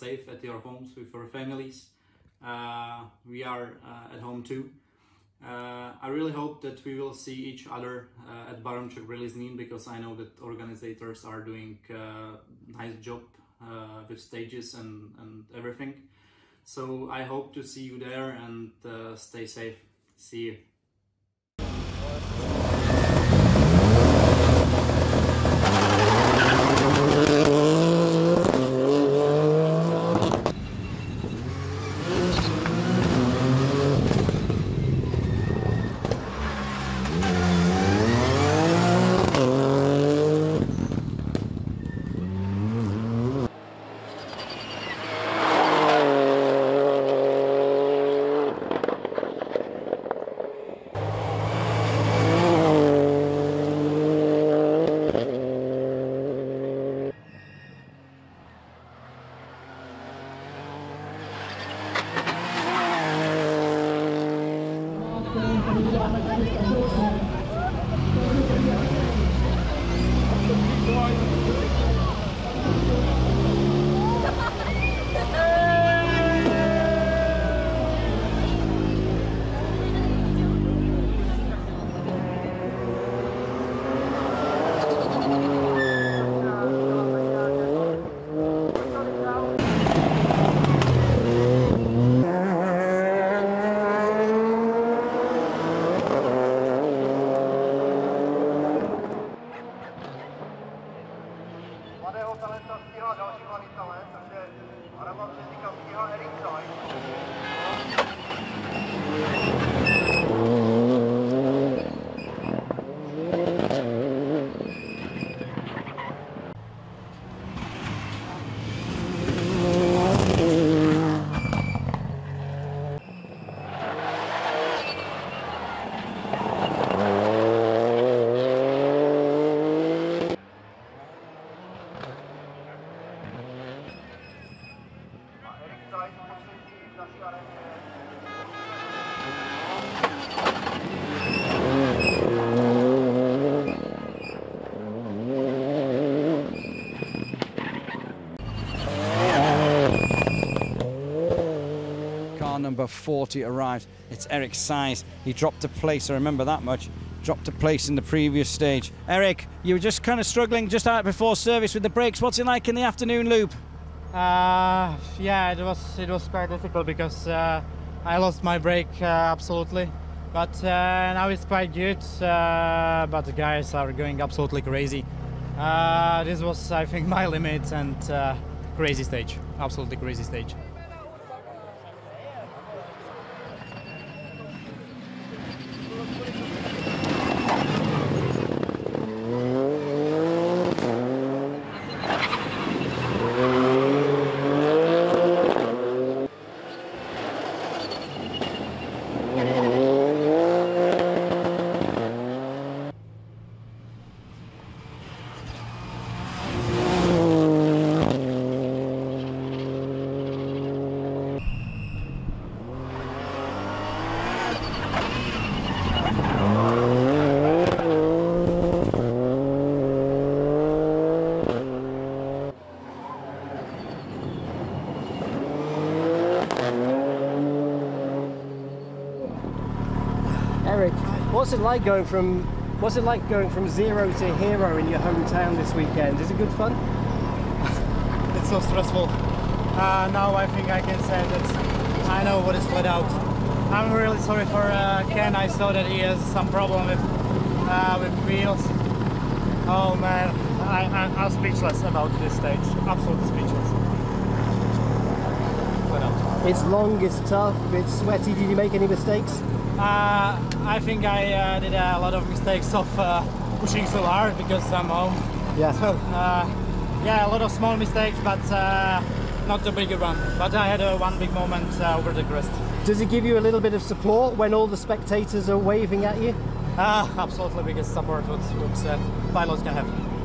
safe at your homes with your families. We are at home too. I really hope that we will see each other at Baromchok Rally Zlín, because I know that organizers are doing a nice job with stages and everything. So I hope to see you there, and stay safe. See you. Mladého talenta stíhá další mladý talent, takže Adama Březíka stíhá Erik Sajs. Number 40 arrives. It's Erik Sajs. He dropped a place, I remember that much. Dropped a place in the previous stage. Erik, you were just kind of struggling just out before service with the brakes. What's it like in the afternoon loop? Yeah, it was quite difficult because I lost my brake absolutely. But now it's quite good. But the guys are going absolutely crazy. This was, I think, my limit, and crazy stage. Absolutely crazy stage. Erik, what's it like going from zero to hero in your hometown this weekend? Is it good fun? It's so stressful. Now I think I can say that I know what is flat out. I'm really sorry for Ken. I saw that he has some problem with wheels. Oh man, I'm speechless about this stage. Absolutely speechless. Flat out. It's long, it's tough, it's sweaty. Did you make any mistakes? I think I did a lot of mistakes of pushing so hard because I'm home. Yeah. So, yeah, a lot of small mistakes, but not the bigger one. But I had one big moment over the crest. Does it give you a little bit of support when all the spectators are waving at you? Absolutely biggest support what pilots can have.